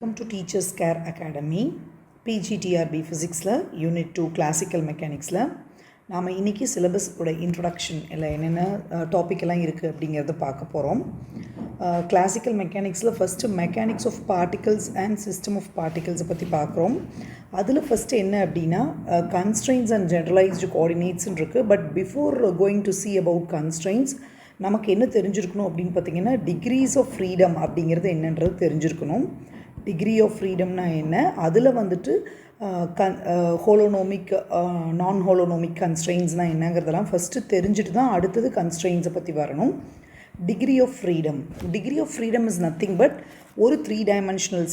Welcome to Teachers Care Academy PGTRB Physicsல Unit 2 Classical Mechanicsல நாம் இன்றைக்கி சிலபஸோட introduction இல்லை என்னென்ன டாபிக் எல்லாம் இருக்குது அப்படிங்கிறத பார்க்க போகிறோம். கிளாசிக்கல் மெக்கானிக்ஸில் first mechanics of particles and system of பார்ட்டிகல்ஸை பற்றி பார்க்குறோம். அதில் ஃபஸ்ட்டு என்ன அப்படின்னா கன்ஸ்ட்ரெயின்ஸ் அண்ட் ஜென்ரலைஸ்டு கோஆர்டினேட்ஸ்ன்னு இருக்குது. But before going to see about constraints நமக்கு என்ன தெரிஞ்சிருக்கணும் அப்படின்னு பார்த்திங்கன்னா டிக்ரீஸ் ஆஃப் ஃப்ரீடம் அப்படிங்கிறது என்னன்றது தெரிஞ்சிருக்கணும். டிகிரி ஆஃப் ஃப்ரீடம்னா என்ன, அதில் வந்துட்டு ஹோலோனோமிக் நான் ஹோலோனோமிக் கன்ஸ்ட்ரெயின்ஸ்னால் என்னங்கிறதெல்லாம் ஃபஸ்ட்டு தெரிஞ்சுட்டு தான் அடுத்தது கன்ஸ்ட்ரெயின்ஸை பற்றி வரணும். Degree of freedom is nothing but ஒரு த்ரீ டைமென்ஷனல்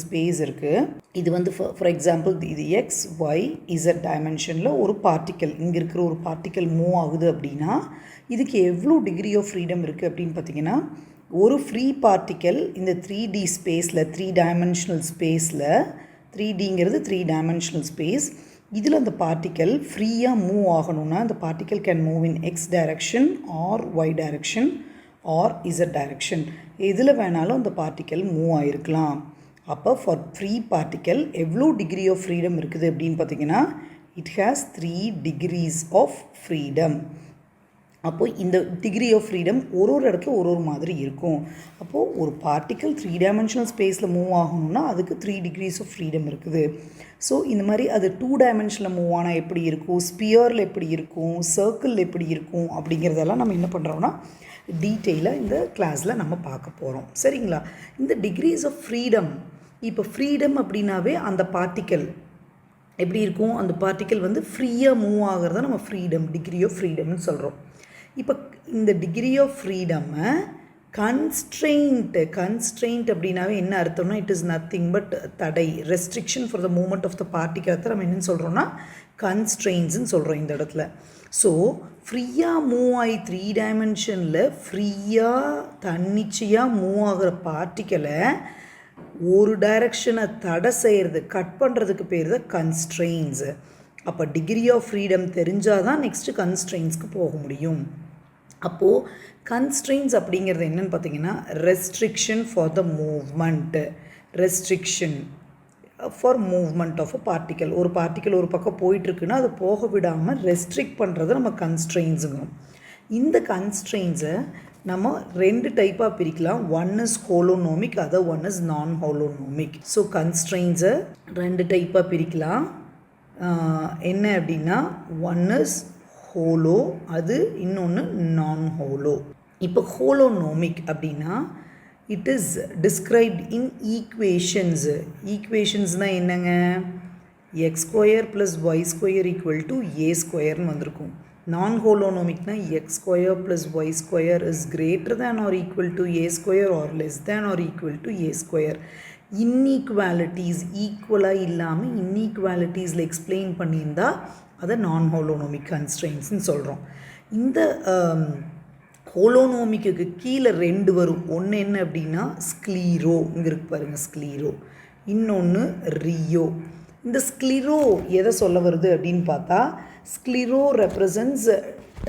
ஸ்பேஸ் இருக்குது. இது வந்து ஃபார் எக்ஸாம்பிள் இது எக்ஸ் ஒய் இசட் டைமென்ஷனில் ஒரு பார்ட்டிக்கல், இங்கே இருக்கிற ஒரு பார்ட்டிக்கல் மூவ் ஆகுது அப்படின்னா இதுக்கு எவ்வளோ டிகிரி ஆஃப் ஃப்ரீடம் இருக்குது அப்படின்னு பார்த்திங்கன்னா, ஒரு ஃப்ரீ பார்ட்டிக்கல் இந்த 3D ஸ்பேஸில் 3 டைமென்ஷனல் ஸ்பேஸில் 3Dங்கிறது 3 டைமென்ஷனல் ஸ்பேஸ், இதில் அந்த பார்ட்டிக்கல் ஃப்ரீயாக மூவ் ஆகணும்னா அந்த particle can move in X direction or Y direction or Z direction, எதில் வேணாலும் அந்த பார்ட்டிக்கல் மூவ் ஆகிருக்கலாம். அப்போ ஃபார் ஃப்ரீ பார்ட்டிக்கல் எவ்வளோ டிகிரி ஆஃப் ஃப்ரீடம் இருக்குது அப்படின்னு பார்த்திங்கன்னா it has 3 degrees of freedom. அப்போது இந்த டிகிரி ஆஃப் ஃப்ரீடம் ஒரு இடத்துல ஒரு மாதிரி இருக்கும். அப்போது ஒரு பார்ட்டிக்கல் 3 டைமென்ஷனல் ஸ்பேஸில் மூவ் ஆகணும்னா அதுக்கு 3 degrees ஆஃப் ஃப்ரீடம் இருக்குது. ஸோ இந்த மாதிரி அது 2 டைமென்ஷனில் மூவ் ஆனால் எப்படி இருக்கும், ஸ்பியரில் எப்படி இருக்கும், சர்க்கிளில் எப்படி இருக்கும் அப்படிங்கிறதெல்லாம் நம்ம என்ன பண்ணுறோம்னா டீட்டெயிலாக இந்த கிளாஸில் நம்ம பார்க்க போகிறோம். சரிங்களா? இந்த டிகிரீஸ் ஆஃப் ஃப்ரீடம், இப்போ ஃப்ரீடம் அப்படின்னாவே அந்த பார்ட்டிக்கல் எப்படி இருக்கும், அந்த பார்ட்டிக்கல் வந்து ஃப்ரீயாக மூவ் ஆகிறத நம்ம டிகிரி ஆஃப் ஃப்ரீடம்னு சொல்கிறோம். இப்போ இந்த டிகிரி ஆஃப் ஃப்ரீடம்மை கன்ஸ்ட்ரெயின்ட் அப்படின்னாவே என்ன அர்த்தம்னா இட் இஸ் நத்திங் பட் தடை, restriction for the movement of the particle நம்ம என்னென்னு சொல்கிறோம்னா கன்ஸ்ட்ரெயின்ஸ்ன்னு சொல்கிறோம் இந்த இடத்துல. ஸோ ஃப்ரீயாக மூவ் ஆகி 3 டைமென்ஷனில் ஃப்ரீயாக தன்னிச்சையாக மூவ் ஆகிற பார்ட்டிக்கலை ஒரு டைரக்ஷனை தடை செய்கிறது, கட் பண்ணுறதுக்கு பேர் தான் கன்ஸ்ட்ரெயின்ஸு. அப்போ டிகிரி ஆஃப் ஃப்ரீடம் தெரிஞ்சால் தான் நெக்ஸ்ட்டு கன்ஸ்ட்ரெயின்ஸ்க்கு போக முடியும். அப்போது கன்ஸ்ட்ரெயின்ஸ் அப்படிங்கிறது என்னென்னு பார்த்தீங்கன்னா restriction for the movement, restriction for movement of a particle. ஒரு பார்ட்டிக்கல் ஒரு பக்கம் போயிட்டுருக்குன்னா அது போக விடாமல் ரெஸ்ட்ரிக்ட் பண்ணுறது நம்ம கன்ஸ்ட்ரெயின்ஸுங்கும். இந்த கன்ஸ்ட்ரெயின்ஸை நம்ம 2 டைப்பாக பிரிக்கலாம். One is holonomic, other one is non holonomic. So கன்ஸ்ட்ரெயின்ஸை 2 டைப்பாக பிரிக்கலாம். என்ன அப்படின்னா ஒன் இஸ் ஹோலோ, அது இன்னொன்று நான் ஹோலோ. இப்போ ஹோலோனோமிக் அப்படின்னா இட் இஸ் டிஸ்கிரைப்ட் இன் ஈக்குவேஷன்ஸ்னால் என்னங்க, X square plus Y square equal to A ஸ்கொயர்னு வந்திருக்கும். நான் ஹோலோனோமிக்னா X square plus Y square is greater than or equal to A square or less than or equal to A square. Inequalities ஈக்குவலாக இல்லாமல் இன்ஈக்வாலிட்டிஸில் explain பண்ணியிருந்தால் அதை நான் ஹோலோனோமிக் கன்ஸ்ட்ரெயின்ஸ்னு சொல்கிறோம். இந்த ஹோலோனோமிக்கு கீழே 2 வரும். ஒன்று என்ன அப்படின்னா ஸ்க்ளீரோ, இங்கே இருக்கு பாருங்கள் ஸ்க்ளீரோ, இன்னொன்று ரியோ. இந்த ஸ்க்ளிரோ எதை சொல்ல வருது அப்படின்னு பார்த்தா ஸ்க்ளிரோ ரெப்ரசன்ட்ஸ்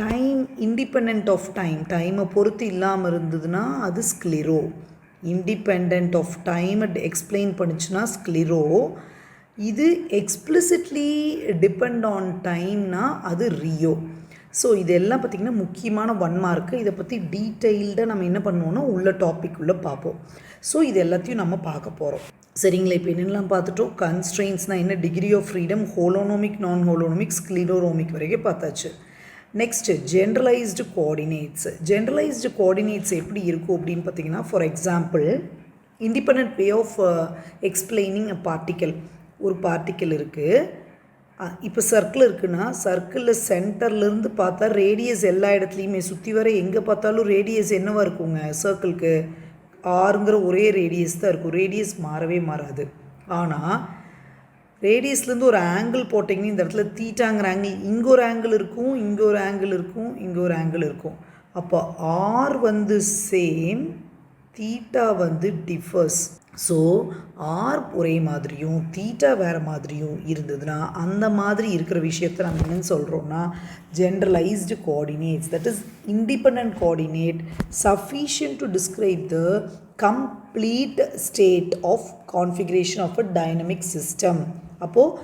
டைம் இண்டிபெண்ட் ஆஃப் டைமை பொறுத்து இல்லாமல் இருந்ததுன்னா அது ஸ்க்ளிரோ. இண்டிபெண்ட் ஆஃப் டைமை எக்ஸ்பிளைன் பண்ணிச்சுன்னா ஸ்க்ளிரோ. இது எக்ஸ்பிளிசிட்லி டிபெண்ட் ஆன் டைம்னா அது ரியோ. ஸோ இதெல்லாம் பார்த்திங்கன்னா முக்கியமான 1 மார்க்கு. இதை பற்றி டீட்டெயில்டாக நம்ம என்ன பண்ணுவோன்னா உள்ள டாபிக் உள்ளே பார்ப்போம். ஸோ இது எல்லாத்தையும் நம்ம பார்க்க போகிறோம். சரிங்களா? இப்போ என்னெல்லாம் பார்த்துட்டோம், கன்ஸ்ட்ரெயின்ஸ்னால் என்ன, டிகிரி ஆஃப் ஃப்ரீடம், ஹோலோனோமிக், நான் ஹோலோனோமிக், ஸ்க்ளிரோனோமிக் வரைக்கும் பார்த்தாச்சு. நெக்ஸ்ட்டு ஜென்ரலைஸ்டு கோஆர்டினேட்ஸ் எப்படி இருக்கும் அப்படின்னு பார்த்தீங்கன்னா for example independent way of explaining a particle. ஒரு பார்ட்டிக்கல் இருக்குது, இப்போ சர்க்கிள் இருக்குன்னா சர்க்கிளில் சென்டர்லேருந்து பார்த்தா ரேடியஸ் எல்லா இடத்துலையுமே சுற்றி வர எங்கே பார்த்தாலும் ரேடியஸ் என்னவாக இருக்குங்க, சர்க்கிளுக்கு ஆறுங்கிற ஒரே ரேடியஸ் தான் இருக்கும், ரேடியஸ் மாறவே மாறாது. ஆனால் ரேடியஸ்லேருந்து ஒரு ஆங்கிள் போட்டிங்கன்னா இந்த இடத்துல தீட்டாங்கிற ஆங்கிள், இங்கே ஒரு ஆங்கிள் இருக்கும், இங்கே ஒரு ஆங்கிள் இருக்கும், இங்கே ஒரு ஆங்கிள் இருக்கும். அப்போ ஆர் வந்து சேம், தீட்டா வந்து டிஃபர்ஸ். ஸோ ஆர் ஒரே மாதிரியும் தீட்டா வேறு மாதிரியும் இருந்ததுன்னா அந்த மாதிரி இருக்கிற விஷயத்தை நம்ம என்னென்னு சொல்கிறோன்னா generalized coordinates. That is independent coordinate sufficient to describe the complete state of configuration of a dynamic system. அப்போது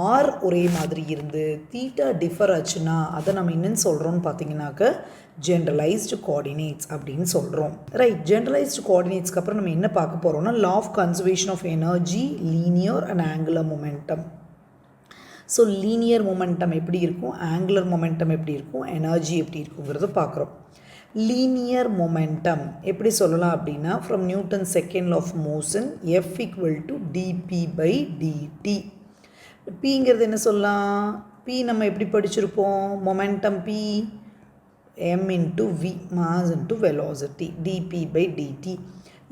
ஆர் ஒரே மாதிரி இருந்து தீட்டா டிஃபர் ஆச்சுன்னா அதை நம்ம என்னென்னு சொல்கிறோன்னு பார்த்தீங்கன்னாக்க ஜென்ரலைஸ்டு கோஆர்டினேட்ஸ் அப்படின்னு சொல்கிறோம். ரைட், ஜென்ரலைஸ்டு கோஆர்டினேட்ஸ்க்கு அப்புறம் நம்ம என்ன பார்க்க போகிறோம்னா law of conservation of energy, linear and angular momentum. So linear momentum எப்படி இருக்கும், ஆங்குலர் மொமெண்டம் எப்படி இருக்கும், எனர்ஜி எப்படி இருக்குங்கிறத பார்க்குறோம். லீனியர் மொமெண்டம் எப்படி சொல்லலாம் அப்படின்னா from Newton second law of motion F equal to DP by DT. பிங்கிறது என்ன சொல்லலாம், பி நம்ம எப்படி படிச்சிருப்போம், momentum P M into V, mass into velocity, DP by DT.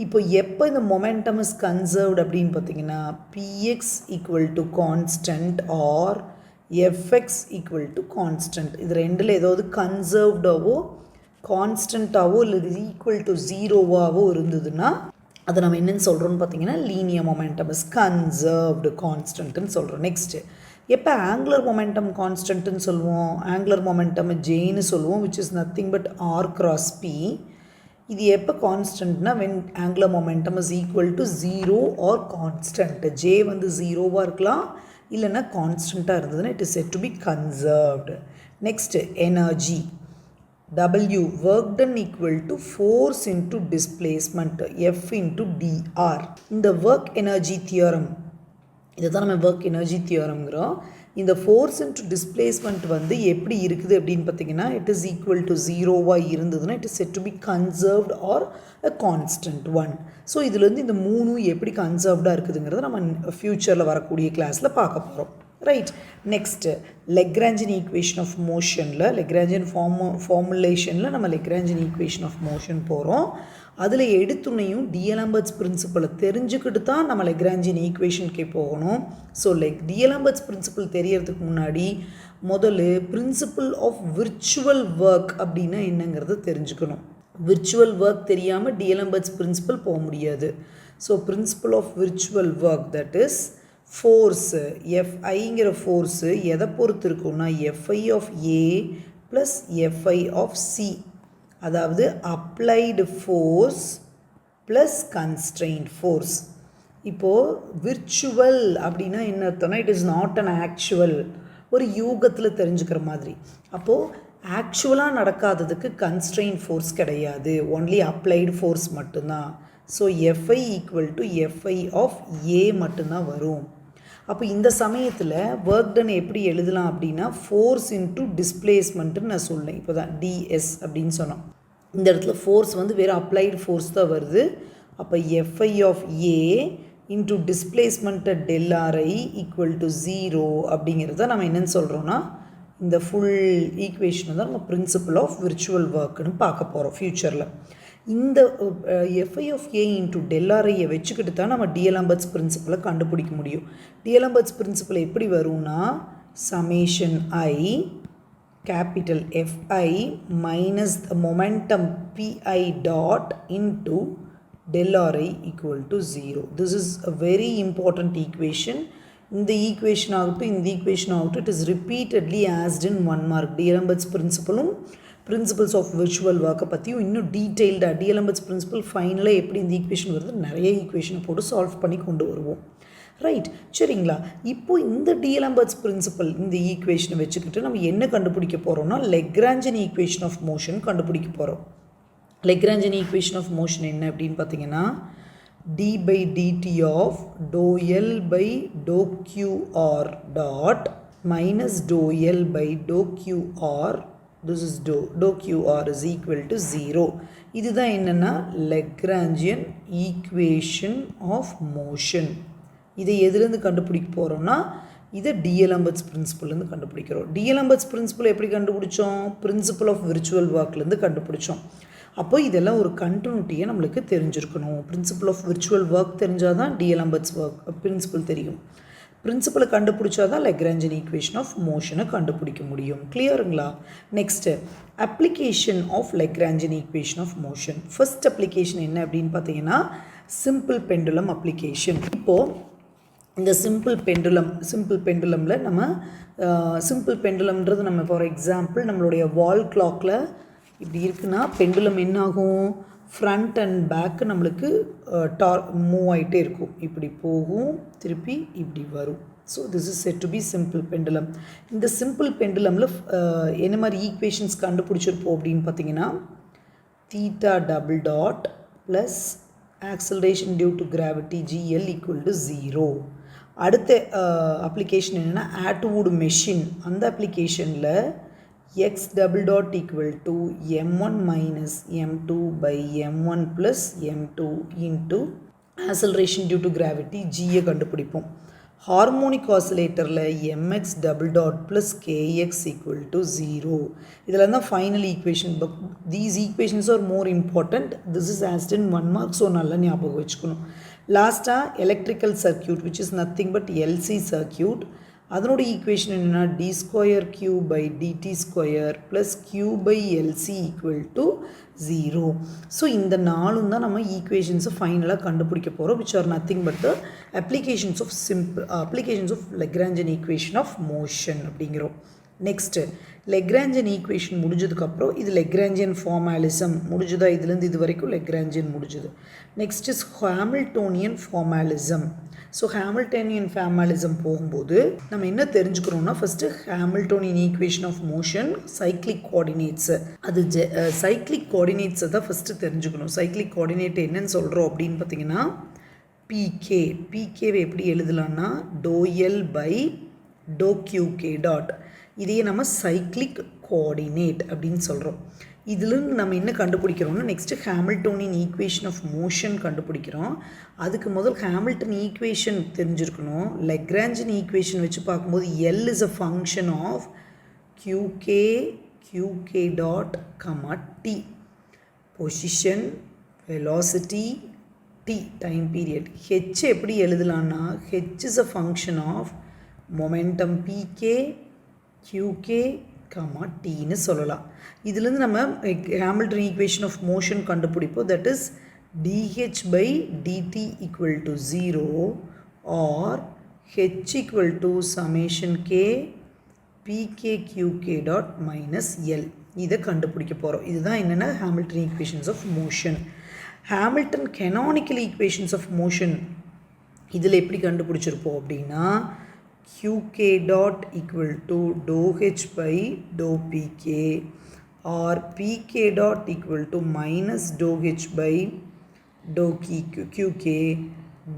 இப்போ எப்போ இந்த மொமெண்டம் இஸ் கன்சர்வ்டு அப்படின்னு பார்த்தீங்கன்னா PX equal to constant or FX equal to constant. இது ரெண்டில் ஏதாவது கன்சர்வ்டாவோ கான்ஸ்டண்ட்டாவோ இல்லை ஈக்குவல் டு ஜீரோவாவோ இருந்ததுன்னா அதை நம்ம என்னென்னு சொல்கிறோன்னு பார்த்தீங்கன்னா லீனியர் மொமெண்டம் இஸ் கன்சர்வ்டு கான்ஸ்டன்ட்னு சொல்கிறோம். நெக்ஸ்ட்டு எப்போ ஆங்குலர் மொமெண்டம் கான்ஸ்டன்ட்னு சொல்லுவோம், ஆங்குலர் மொமெண்டம் ஜேன்னு சொல்லுவோம், which is nothing but R cross P. இது எப்போ கான்ஸ்டன்ட்னா when angular momentum is equal to zero or constant. J வந்து ஜீரோவாக இருக்கலாம் இல்லைன்னா கான்ஸ்டண்ட்டாக இருந்ததுன்னா it is set to be conserved. Next energy W work done equal to force into displacement F into dr. இந்த work energy theorem இதுதான் நம்ம work energy theoremங்கிறோம். இந்த force into displacement வந்து எப்படி இருக்குது அப்படின்னு பார்த்தீங்கன்னா it is equal to 0வாக இருந்ததுன்னா it is said to be conserved or a constant one. So இதுலேருந்து இந்த மூணும் எப்படி கன்சர்வ்டாக இருக்குதுங்கிறத நம்ம ஃப்யூச்சரில் வரக்கூடிய கிளாஸில் பார்க்க போகிறோம். Right, next Lagrangian equation of மோஷனில் லெக்ராஞ்சியன் ஃபார்முலேஷனில் நம்ம லெக்ராஞ்சியன் ஈக்குவேஷன் ஆஃப் மோஷன் போகிறோம். அதில் எடுத்துனையும் டிஎலம்பர்ட்ஸ் பிரின்சிபலை தெரிஞ்சுக்கிட்டு தான் நம்ம லெக்ராஞ்சியன் ஈக்குவேஷனுக்கே போகணும். ஸோ டிஎலம்பர்ட்ஸ் பிரின்சிபல் தெரியறதுக்கு முன்னாடி முதல்ல பிரின்சிபல் ஆஃப் விர்ச்சுவல் ஒர்க் அப்படின்னா என்னங்கிறத தெரிஞ்சுக்கணும். விர்ச்சுவல் ஒர்க் தெரியாமல் டிஎலம்பர்ட்ஸ் பிரின்சிபல் போக முடியாது. So principle of virtual work that is force எஃப்ஐங்கிற ஃபோர்ஸு எதை பொறுத்து இருக்குன்னா F I of A plus F I of C, அதாவது applied force plus constraint force. இப்போது விர்ச்சுவல் அப்படின்னா என்ன அர்த்தம்னா it is not an actual, ஒரு யூகத்தில் தெரிஞ்சுக்கிற மாதிரி. அப்போது ஆக்சுவலாக நடக்காததுக்கு கன்ஸ்ட்ரெயின்ட் ஃபோர்ஸ் கிடையாது, ஒன்லி அப்ளைடு ஃபோர்ஸ் மட்டும்தான். So F I equal to F I of A மட்டும்தான் வரும். அப்போ இந்த சமயத்தில் ஒர்க் டன் எப்படி எழுதலாம் அப்படின்னா ஃபோர்ஸ் இன்ட்டு டிஸ்பிளேஸ்மெண்ட்டுன்னு நான் சொன்னேன். இப்போ தான் டிஎஸ் அப்படின்னு சொன்னோம். இந்த இடத்துல ஃபோர்ஸ் வந்து வேறு அப்ளைடு ஃபோர்ஸ் தான் வருது. அப்போ எஃப்ஐ ஆஃப் ஏ இன்ட்டு டிஸ்பிளேஸ்மெண்ட்டை டெல்ஆர்ஐ ஈக்குவல் டு 0 அப்படிங்கிறத நம்ம என்னென்னு சொல்கிறோன்னா இந்த ஃபுல் ஈக்குவேஷனை தான் நம்ம பிரின்சிபல் ஆஃப் விர்ச்சுவல் ஒர்க்குன்னு பார்க்க போகிறோம் ஃப்யூச்சரில். இந்த எஃப்ஐ ஆஃப் ஏ இன்ட்டு டெல்ஆர்ஐயை வச்சுக்கிட்டு தான் நம்ம டிஎலம்பர்ட்ஸ் பிரின்சிபலை கண்டுபிடிக்க முடியும். டிஎலம்பர்ட்ஸ் பிரின்சிபல் எப்படி வரும்னா summation I capital F I minus the momentum P I dot into del R I equal to 0. This is a very important equation. இந்த ஈக்குவேஷன் ஆகட்டும் இந்த ஈக்குவேஷன் ஆகட்டும் it is repeatedly asked in 1 mark. D'Alembert's பிரின்சிபலும் பிரின்சிபல்ஸ் ஆஃப் விர்ச்சுவல் ஒர்க்கை பற்றியும் இன்னும் டீட்டெயில்டாக டிஎலம்பர்ட்ஸ் principal ஃபைனலாக எப்படி இந்த ஈக்குவேஷன் வருது நிறைய ஈக்குவேஷனை போட்டு சால்வ் பண்ணி கொண்டு வருவோம். ரைட், சரிங்களா. இப்போது இந்த டிஎலம்பர்ட்ஸ் பிரின்சிபல் இந்த ஈக்குவேஷனை வச்சுக்கிட்டு நம்ம என்ன கண்டுபிடிக்க போகிறோம்னா லெக்ராஞ்சியன் ஈக்குவேஷன் ஆஃப் மோஷன் கண்டுபிடிக்க போகிறோம். லெக்ராஞ்சியன் ஈக்குவேஷன் ஆஃப் மோஷன் என்ன அப்படின்னு பார்த்தீங்கன்னா d by dt of dou L by dou QR dot minus dou L by dou QR, this is dou QR is equal to 0. இதுதான் என்னன்னா Lagrangian equation of motion. இதை எதிலிருந்து கண்டுபிடிக்க போகிறோம்னா இதை டிஎலம்பர்ட்ஸ் பிரின்சிபல்லேருந்து கண்டுபிடிக்கிறோம். டிஎலம்பர்ட்ஸ் பிரின்சிபல் எப்படி கண்டுபிடிச்சோம், பிரின்சிபல் ஆஃப் விர்ச்சுவல் ஒர்க்லேருந்து கண்டுபிடிச்சோம். அப்போ இதெல்லாம் ஒரு கண்டினியூட்டியை நம்மளுக்கு தெரிஞ்சிருக்கணும். பிரின்சிபல் ஆஃப் விர்ச்சுவல் ஒர்க் தெரிஞ்சால் தான் டிஎலம்பர்ட்ஸ் ஒர்க் பிரின்சிபல் தெரியும். பிரின்சிபலை கண்டுபிடிச்சா தான் லெக்ராஞ்சியன் ஈக்குவேஷன் ஆஃப் மோஷனை கண்டுபிடிக்க முடியும். கிளியருங்களா? Next application of Lagrangian equation of motion. First application என்ன அப்படின்னு பார்த்தீங்கன்னா சிம்பிள் பெண்டுலம் அப்ளிகேஷன். இப்போது இந்த சிம்பிள் பெண்டுலமில் நம்ம சிம்பிள் பெண்டுலம்ன்றது நம்ம ஃபார் எக்ஸாம்பிள் நம்மளுடைய வால் கிளாக்கில் இப்படி இருக்குன்னா பெண்டுலம் என்னாகும் ஃப்ரண்ட் அண்ட் பேக்கு நம்மளுக்கு மூவ் ஆகிட்டே இருக்கும். இப்படி போகும், திருப்பி இப்படி வரும். So this is set to be simple pendulum. இந்த சிம்பிள் பெண்டுலமில் என்ன மாதிரி ஈக்குவேஷன்ஸ் கண்டுபிடிச்சிருப்போம் அப்படின்னு பார்த்தீங்கன்னா, theta double dot plus acceleration due to gravity GL equal to 0. அடுத்த அப்ளிகேஷன் என்னென்னா Atwood மெஷின். அந்த அப்ளிகேஷனில் x double dot equal to m1 minus m2 by m1 plus m2 into acceleration due to gravity Gயை கண்டுபிடிப்போம். Harmonic ஆசிலேட்டரில் mx double dot plus kx equal to 0. இதில் தான் final equation. But these equations are more important. This is asked in 1 mark, so நல்லா ஞாபகம் வச்சுக்கணும். லாஸ்ட்டாக electrical circuit which is nothing but LC circuit. அதனோட ஈக்குவேஷன் என்னென்னா d square q by dt square plus q by lc equal to 0. So இந்த நாலும் தான் நம்ம ஈக்குவேஷன்ஸை ஃபைனலாக கண்டுபிடிக்க போகிறோம், which are nothing but the applications of Lagrangian equation of motion அப்படிங்கிறோம். நெக்ஸ்ட்டு லெக்ராஞ்சியன் ஈக்குவேஷன் முடிஞ்சதுக்கப்புறம் இது லெக்ராஞ்சியன் ஃபார்மாலிசம் முடிஞ்சுதா? இதுலேருந்து இது வரைக்கும் லெக்ராஞ்சியன் முடிஞ்சுது. Next is Hamiltonian formalism. So Hamiltonian formalism போகும்போது நம்ம என்ன தெரிஞ்சுக்கிறோம்னா, first Hamiltonian equation of motion cyclic coordinates, அது சைக்ளிக் கோஆர்டினேட்ஸை தான் ஃபஸ்ட்டு தெரிஞ்சுக்கணும். சைக்ளிக் கோஆர்டினேட் என்னன்னு சொல்கிறோம் அப்படின்னு பார்த்தீங்கன்னா, பிகேவை எப்படி எழுதலான்னா ∂L by ∂QK டாட். இதையே நம்ம சைக்ளிக் கோஆர்டினேட் அப்படின்னு சொல்கிறோம். இதிலிருந்து நம்ம என்ன கண்டுபிடிக்கிறோம்னா, next Hamiltonian equation of motion கண்டுபிடிக்கிறோம். அதுக்கு முதல் ஹாமில்டன் ஈக்குவேஷன் தெரிஞ்சிருக்கணும். லெக்ராஞ்சியன் ஈக்குவேஷன் வச்சு பார்க்கும்போது L is a function of QK dot comma T, position, velocity, T time period. H எப்படி எழுதலான்னா, H is a function of momentum PK, QK, Tன்னு சொல்லலாம். இதுலேருந்து நம்ம ஹாமில்டன் ஈக்குவேஷன் ஆஃப் மோஷன் கண்டுபிடிப்போம். That is dH by dt equal to 0 or H equal to summation K PK QK dot minus L. இதை கண்டுபிடிக்க போகிறோம். இதுதான் என்னென்னா Hamilton equations of motion. Hamilton canonical equations of motion இதில் எப்படி கண்டுபிடிச்சிருப்போம் அப்படின்னா, QK dot equal to ∂H by ∂PK or PK dot equal to minus ∂H by ∂QK,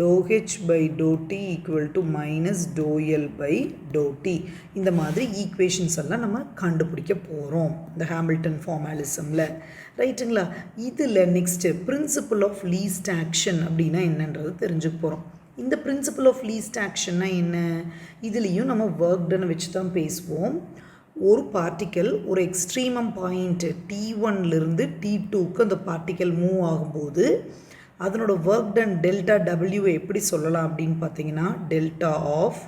∂H by ∂T equal to minus ∂L by ∂T. இந்த மாதிரி equations எல்லாம் நம்ம கண்டுபிடிக்க போகிறோம் இந்த ஹாமில்டன் ஃபார்மாலிசமில், ரைட்டுங்களா? இதில் next principle of least action அப்படின்னா என்னன்றது தெரிஞ்சுக்க போகிறோம். இந்த பிரின்சிபல் ஆஃப் லீஸ்ட் ஆக்ஷன்னா என்ன? இதுலேயும் நம்ம ஒர்க் டன் வச்சு தான் பேசுவோம். ஒரு பார்ட்டிக்கல் ஒரு எக்ஸ்ட்ரீமம் பாயிண்ட் T1லேருந்து T2க்கு அந்த பார்ட்டிக்கல் மூவ் ஆகும்போது அதனோட ஒர்க் டன் டெல்டா டபிள்யூவை எப்படி சொல்லலாம் அப்படின்னு பார்த்தீங்கன்னா, delta of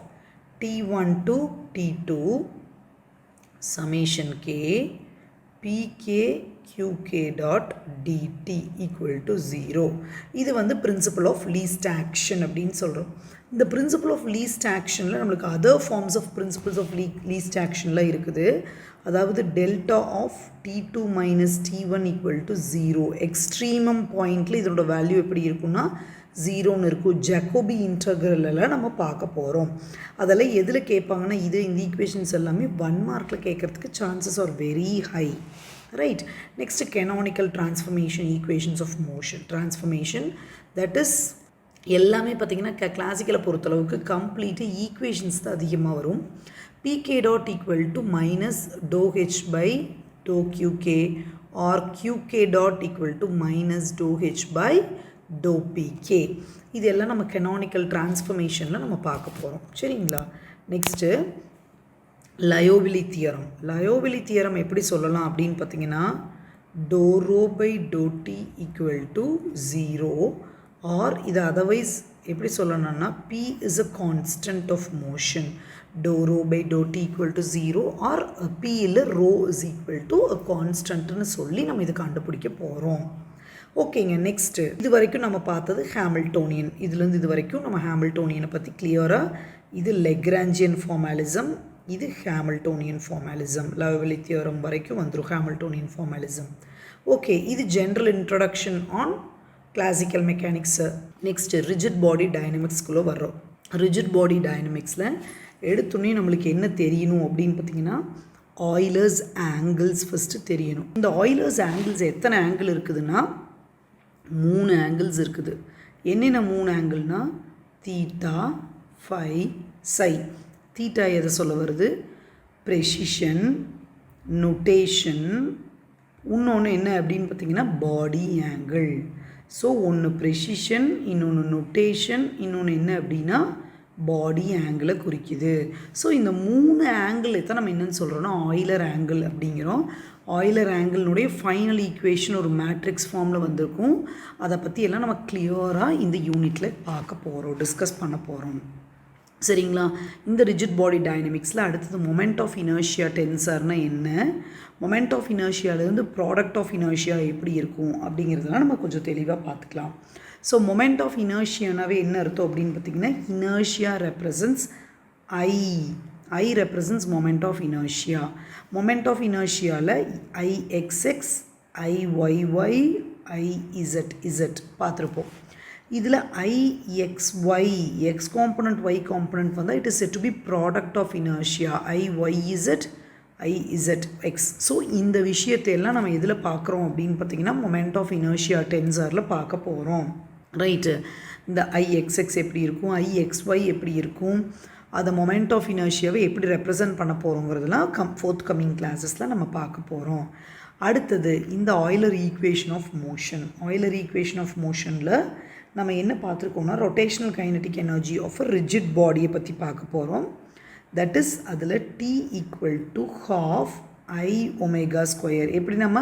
T1 to T2 summation K PK QK dot dt equal to 0. இது வந்து பிரின்சிபல் ஆஃப் லீஸ்ட் ஆக்ஷன் அப்படின்னு சொல்கிறோம். இந்த பிரின்சிபல் ஆஃப் லீஸ்ட் ஆக்ஷனில் நம்மளுக்கு other forms of principles of least ஆக்ஷனில் இருக்குது. அதாவது delta of T2 minus T1 equal to 0. Extremum பாயிண்டில் இதனோட வேல்யூ எப்படி இருக்குன்னா 0ன்னு இருக்கும். ஜாக்கோபி இன்டகிரலெல்லாம் நம்ம பார்க்க போகிறோம். அதெல்லாம் எதில் கேட்பாங்கன்னா, இந்த ஈக்குவேஷன்ஸ் எல்லாமே 1 மார்க்கில் கேட்குறதுக்கு chances are very high, right? Next canonical transformation equations of motion. Transformation that is எல்லாமே பார்த்திங்கன்னா கிளாசிக்கலை பொறுத்தளவுக்கு கம்ப்ளீட்டு ஈக்குவேஷன்ஸ் தான் அதிகமாக வரும். PK dot equal to minus ∂H by ∂QK or QK dot equal to minus ∂H by ∂PK. இதெல்லாம் நம்ம canonical transformationல நம்ம பார்க்க போகிறோம், சரிங்களா? Next Liouville theorem. Liouville theorem எப்படி சொல்லலாம் அப்படின்னு பார்த்தீங்கன்னா, ∂ρ by ∂t equal to 0 or இது அதர்வைஸ் எப்படி சொல்லணும்னா, P is a constant of motion. ∂ρ by ∂t equal to 0 or P இல்லை ρ is equal to a constantன்னு சொல்லி நம்ம இதை கண்டுபிடிக்க போகிறோம். ஓகேங்க. நெக்ஸ்ட்டு இது வரைக்கும் நம்ம பார்த்தது ஹாமில்டோனியன். இதுலேருந்து இது வரைக்கும் நம்ம ஹாமில்டோனியனை பற்றி கிளியராக, இது லெக்ராஞ்சியன் ஃபார்மாலிசம், இது ஹாமில்டோனியன் ஃபார்மாலிசம். லயோவிலி தியரம் வரைக்கும் வந்துடும் ஹாமில்டோனியன் ஃபார்மாலிசம். ஓகே, இது general introduction on classical mechanics. Next rigid body டைனமிக்ஸ்குள்ளே வர்றோம். ரிஜிட் பாடி டைனமிக்ஸில் எடுத்துன்னே நம்மளுக்கு என்ன தெரியணும் அப்படின்னு பார்த்தீங்கன்னா ஆயிலர்ஸ் ஆங்கிள்ஸ் ஃபஸ்ட்டு தெரியணும். இந்த ஆயிலர்ஸ் ஆங்கிள்ஸ் எத்தனை ஆங்கிள் இருக்குதுன்னா 3 ஆங்கிள்ஸ் இருக்குது. என்னென்ன 3 ஆங்கிள்னா தீட்டா, ஃபை, சை. தீட்டா எதை சொல்ல வருது? Precision, notation. இன்னொன்று என்ன அப்படின்னு பார்த்தீங்கன்னா பாடி ஆங்கிள். ஸோ ஒன்று ப்ரெசிஷன், இன்னொன்று நொட்டேஷன், இன்னொன்று என்ன அப்படின்னா பாடி ஆங்கிளை குறிக்குது. ஸோ இந்த 3 ஆங்கிள் தான் நம்ம என்னென்னு சொல்கிறோன்னா ஆயிலர் ஆங்கிள் அப்படிங்கிறோம். ஆயிலர் ஆங்கிள்னுடைய ஃபைனல் ஈக்குவேஷன் ஒரு மேட்ரிக்ஸ் ஃபார்மில் வந்திருக்கும். அதை பற்றி எல்லாம் நம்ம கிளியராக இந்த யூனிட்டில் பார்க்க போகிறோம், டிஸ்கஸ் பண்ண போகிறோம். சரிங்களா? இந்த ரிஜிட் பாடி டைனமிக்ஸில் அடுத்தது மொமெண்ட் ஆஃப் இனர்ஷியா டென்சர்னால் என்ன, மொமெண்ட் ஆஃப் இனர்ஷியாவிலேருந்து ப்ராடக்ட் ஆஃப் இனர்ஷியா எப்படி இருக்கும் அப்படிங்கிறதெல்லாம் நம்ம கொஞ்சம் தெளிவாக பார்த்துக்கலாம். ஸோ மொமெண்ட் ஆஃப் இனர்ஷியானாவே என்ன அர்த்தம் அப்படின்னு பார்த்திங்கன்னா inertia represents I represents moment of inertia. Moment of இனர்ஷியாவில் IXX, IYY, IZ பார்த்துருப்போம். இதில் IXY, X component Y component வந்தால் it is set to be product of inertia. IYZ, IZX. So இந்த விஷயத்தையெல்லாம் நம்ம எதில் பார்க்குறோம் அப்படின்னு பார்த்திங்கன்னா மொமெண்ட் ஆஃப் இனர்ஷியா டென்சரில் பார்க்க போகிறோம். ரைட்டு. இந்த IXX எப்படி இருக்கும், IXY எப்படி இருக்கும், அதை மொமெண்ட் ஆஃப் இனர்ஷியாவை எப்படி ரெப்ரசன்ட் பண்ண போகிறோங்கிறதுலாம் ஃபோர்த் கம்மிங் கிளாஸஸில் நம்ம பார்க்க போகிறோம். அடுத்தது இந்த Euler equation of motion. Euler equation of மோஷனில் நம்ம என்ன பார்த்துருக்கோம்னா rotational kinetic energy of a rigid பாடியை பற்றி பார்க்க போகிறோம். தட் இஸ் அதில் T equal to ½ I omega square. எப்படி நம்ம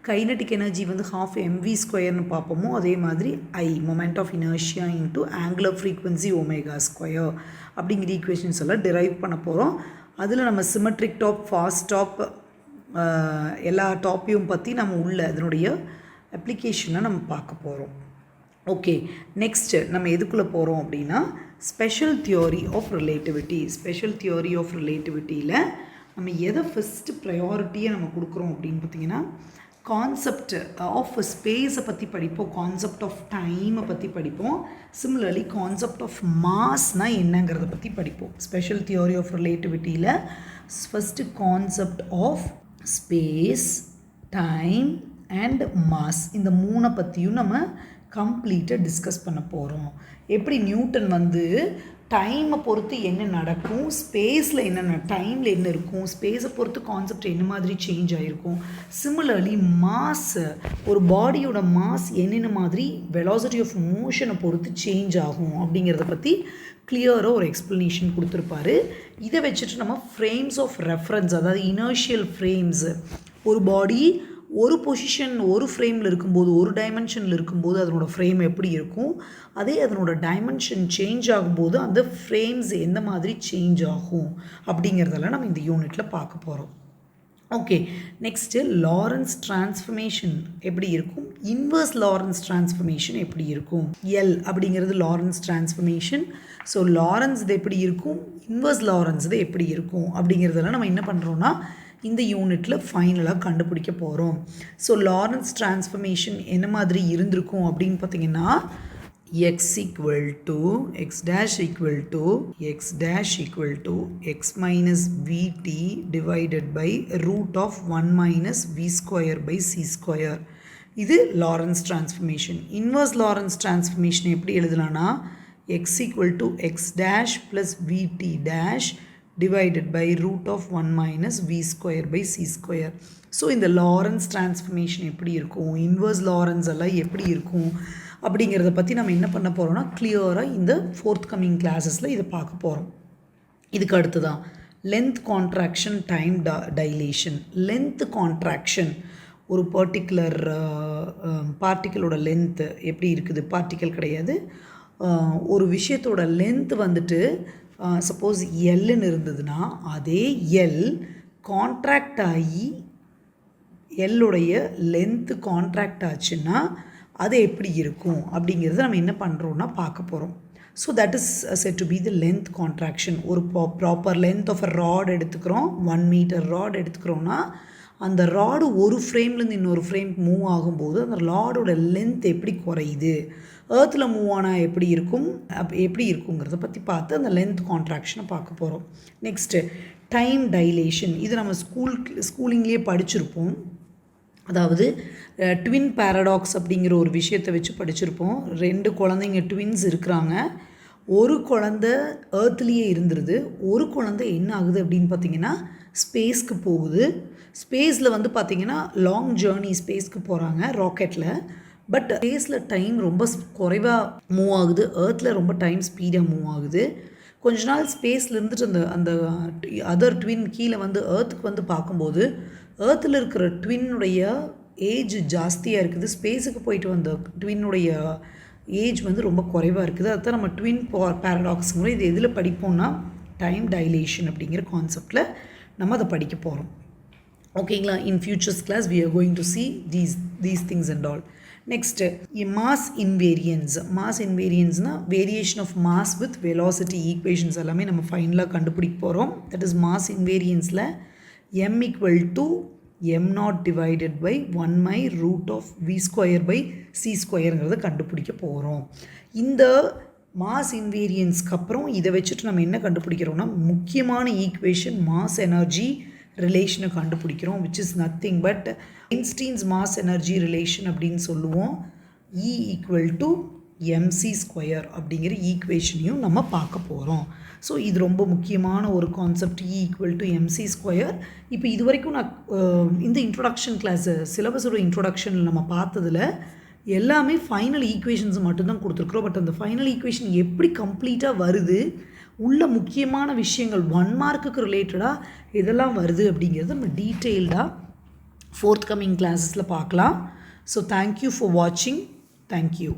கைனடிக் எனர்ஜி வந்து ½ mv ஸ்கொயர்னு பார்ப்போமோ அதே மாதிரி I moment of inertia into angular frequency omega square அப்படிங்கிற ஈக்குவேஷன்ஸ் எல்லாம் டிரைவ் பண்ண போகிறோம். அதில் நம்ம சிமெட்ரிக் டாப், ஃபாஸ்ட் டாப், எல்லா டாப்பையும் பற்றி நம்ம உள்ள அதனுடைய அப்ளிகேஷனை நம்ம பார்க்க போகிறோம். ஓகே, நெக்ஸ்ட்டு நம்ம எதுக்குள்ளே போகிறோம் அப்படின்னா special theory of relativity. Special theory of ரிலேட்டிவிட்டியில் நம்ம எதை ஃபஸ்ட்டு ப்ரையாரிட்டியை நம்ம கொடுக்குறோம் அப்படின்னு பார்த்திங்கன்னா கான்செப்ட் ஆஃப் ஸ்பேஸை பற்றி படிப்போம், கான்செப்ட் ஆஃப் டைமை பற்றி படிப்போம். சிமிலர்லி கான்செப்ட் ஆஃப் மாஸ்னால் என்னங்கிறத பற்றி படிப்போம். ஸ்பெஷல் தியோரி ஆஃப் ரிலேட்டிவிட்டியில் first concept of space, time and mass, இந்த 3 பற்றியும் நம்ம கம்ப்ளீட்டாக டிஸ்கஸ் பண்ண போகிறோம். எப்படி நியூட்டன் வந்து டைமை பொறுத்து என்ன நடக்கும், ஸ்பேஸில் என்னென்ன டைமில் என்ன இருக்கும், ஸ்பேஸை பொறுத்து கான்செப்ட் என்ன மாதிரி சேஞ்ச் ஆகிருக்கும். சிமிலர்லி மாஸ், ஒரு பாடியோட மாஸ் என்னென்ன மாதிரி வெலாசிட்டி ஆஃப் மோஷனை பொறுத்து சேஞ்ச் ஆகும் அப்படிங்கிறத பற்றி கிளியராக ஒரு எக்ஸ்ப்ளனேஷன் கொடுத்துருப்பாரு. இதை வச்சுட்டு நம்ம ஃப்ரேம்ஸ் ஆஃப் ரெஃபரன்ஸ், அதாவது இனர்ஷியல் ஃப்ரேம்ஸு, ஒரு பாடி ஒரு பொசிஷன் ஒரு ஃப்ரேமில் இருக்கும்போது, ஒரு டைமென்ஷனில் இருக்கும்போது அதனோட ஃப்ரேம் எப்படி இருக்கும், அதே அதனோட டைமென்ஷன் சேஞ்ச் ஆகும்போது அந்த ஃப்ரேம்ஸ் எந்த மாதிரி சேஞ்ச் ஆகும் அப்படிங்கிறதெல்லாம் நம்ம இந்த யூனிட்டில் பார்க்க போகிறோம். ஓகே, நெக்ஸ்ட்டு லாரன்ஸ் டிரான்ஸ்ஃபர்மேஷன் எப்படி இருக்கும், இன்வர்ஸ் லாரன்ஸ் டிரான்ஸ்ஃபர்மேஷன் எப்படி இருக்கும். எல் அப்படிங்கிறது லாரன்ஸ் டிரான்ஸ்ஃபர்மேஷன். ஸோ லாரன்ஸ் இது எப்படி இருக்கும், இன்வர்ஸ் லாரன்ஸ் இது எப்படி இருக்கும் அப்படிங்கிறதெல்லாம் நம்ம என்ன பண்ணுறோன்னா இந்த யூனிட்டில் ஃபைனலாக கண்டுபிடிக்க போகிறோம். ஸோ லாரன்ஸ் டிரான்ஸ்ஃபர்மேஷன் என்ன மாதிரி இருந்திருக்கும் அப்படின்னு பார்த்தீங்கன்னா x equal to x dash equal to x dash equal to x minus vt divided by root of 1 minus v square by c square. இது Lawrence transformation. Inverse Lawrence transformation எப்படி எழுதலாம்னா x equal to x dash plus vt dash divided by root of 1 minus v square by c square. So இந்த Lawrence transformation எப்படி இருக்கும், inverse Lawrence எல்லாம் எப்படி இருக்கும் அப்படிங்கிறத பற்றி நம்ம என்ன பண்ண போகிறோம்னா கிளியராக இந்த ஃபோர்த் கம்மிங் கிளாஸஸில் இதை பார்க்க போகிறோம். இதுக்கு அடுத்து தான் length contraction, time dilation. Length contraction, ஒரு பர்டிகுலர் பார்ட்டிக்கலோட லென்த்து எப்படி இருக்குது, பார்ட்டிக்கல் கிடையாது, ஒரு விஷயத்தோட லென்த் வந்துட்டு சப்போஸ் எல்லுன்னு இருந்ததுன்னா அதே எல் கான்ட்ராக்ட் ஆகி எல்லுடைய லென்த்து கான்ட்ராக்ட் ஆச்சுன்னா அது எப்படி இருக்கும் அப்படிங்கிறத நம்ம என்ன பண்ணுறோன்னா பார்க்க போகிறோம். So that is set to be the length contraction. ஒரு proper length of a rod எடுத்துக்கிறோம், 1 மீட்டர் ராட் எடுத்துக்கிறோன்னா அந்த ராடு ஒரு ஃப்ரேம்லேருந்து இன்னொரு ஃப்ரேம் மூவ் ஆகும்போது அந்த ராடோட லென்த் எப்படி குறையுது, ஏர்த்தில் மூவ் ஆனால் எப்படி இருக்கும், எப்படி இருக்குங்கிறத பற்றி பார்த்து அந்த லென்த் கான்ட்ராக்ஷனை பார்க்க போகிறோம். Next time dilation. இது நம்ம ஸ்கூலிங்லேயே படிச்சிருப்போம். அதாவது ட்வின் பேரடாக்ஸ் அப்படிங்கிற ஒரு விஷயத்தை வச்சு படிச்சிருப்போம். 2 குழந்தைங்க ட்வின்ஸ் இருக்கிறாங்க. ஒரு குழந்த ஏர்த்லேயே இருந்துருது, ஒரு குழந்தை என்ன ஆகுது அப்படின்னு பார்த்திங்கன்னா ஸ்பேஸ்க்கு போகுது. ஸ்பேஸில் வந்து பார்த்திங்கன்னா லாங் ஜேர்னி ஸ்பேஸ்க்கு போகிறாங்க ராக்கெட்டில். பட் ஸ்பேஸில் டைம் ரொம்ப குறைவாக மூவ் ஆகுது, ஏர்த்தில் ரொம்ப டைம் ஸ்பீடாக மூவ் ஆகுது. கொஞ்ச நாள் ஸ்பேஸில் இருந்துட்டு அந்த அதர் ட்வின் கீழே வந்து ஏர்த்துக்கு வந்து பார்க்கும்போது ஏர்த்தில் இருக்கிற ட்வின்னுடைய ஏஜ் ஜாஸ்தியாக இருக்குது, ஸ்பேஸுக்கு போயிட்டு வந்த ட்வின்னுடைய ஏஜ் வந்து ரொம்ப குறைவாக இருக்குது. அதுதான் நம்ம ட்வின் பேரடாக்ஸுங்கிற இது எதில் படிப்போம்னா டைம் டைலேஷன் அப்படிங்கிற கான்செப்டில் நம்ம அதை படிக்க போகிறோம். ஓகேங்களா? In futures class we are going to see these things and all. Next mass invariance. Mass இன்வேரியன்ஸ்னால் variation of mass with velocity equations எல்லாமே நம்ம ஃபைனலாக கண்டுபிடிக்க போகிறோம். தட் இஸ் மாஸ் இன்வேரியன்ஸில் m equal to m0 divided by 1 by root of v square by c squareங்கிறத கண்டுபிடிக்க போகிறோம். இந்த மாஸ் இன்வேரியன்ஸ்க்கு அப்புறம் இதை வச்சுட்டு நம்ம என்ன கண்டுபிடிக்கிறோம்னா முக்கியமான ஈக்குவேஷன் மாஸ் எனர்ஜி ரிலேஷனை கண்டுபிடிக்கிறோம், which is nothing but Einstein's mass energy relation அப்படின்னு சொல்லுவோம். E equal to mc square அப்படிங்கிற ஈக்குவேஷனையும் நம்ம பார்க்க போகிறோம். ஸோ இது ரொம்ப முக்கியமான ஒரு concept, E equal to mc square. இப்போ இது வரைக்கும் நான் இந்த இன்ட்ரொடக்ஷன் கிளாஸு சிலபஸோட இன்ட்ரொடக்ஷனில் நம்ம பார்த்ததில் எல்லாமே ஃபைனல் ஈக்குவேஷன்ஸ் மட்டும்தான் கொடுத்துருக்குறோம். பட் அந்த ஃபைனல் ஈக்குவேஷன் எப்படி கம்ப்ளீட்டாக வருது, உள்ள முக்கியமான விஷயங்கள் 1 மார்க்குக்கு ரிலேட்டடாக இதெல்லாம் வருது அப்படிங்கிறது நம்ம டீட்டெயில்டாக ஃபோர்த் கம்மிங் கிளாஸஸில் பார்க்கலாம். ஸோ தேங்க்யூ ஃபார் வாட்சிங். தேங்க்யூ.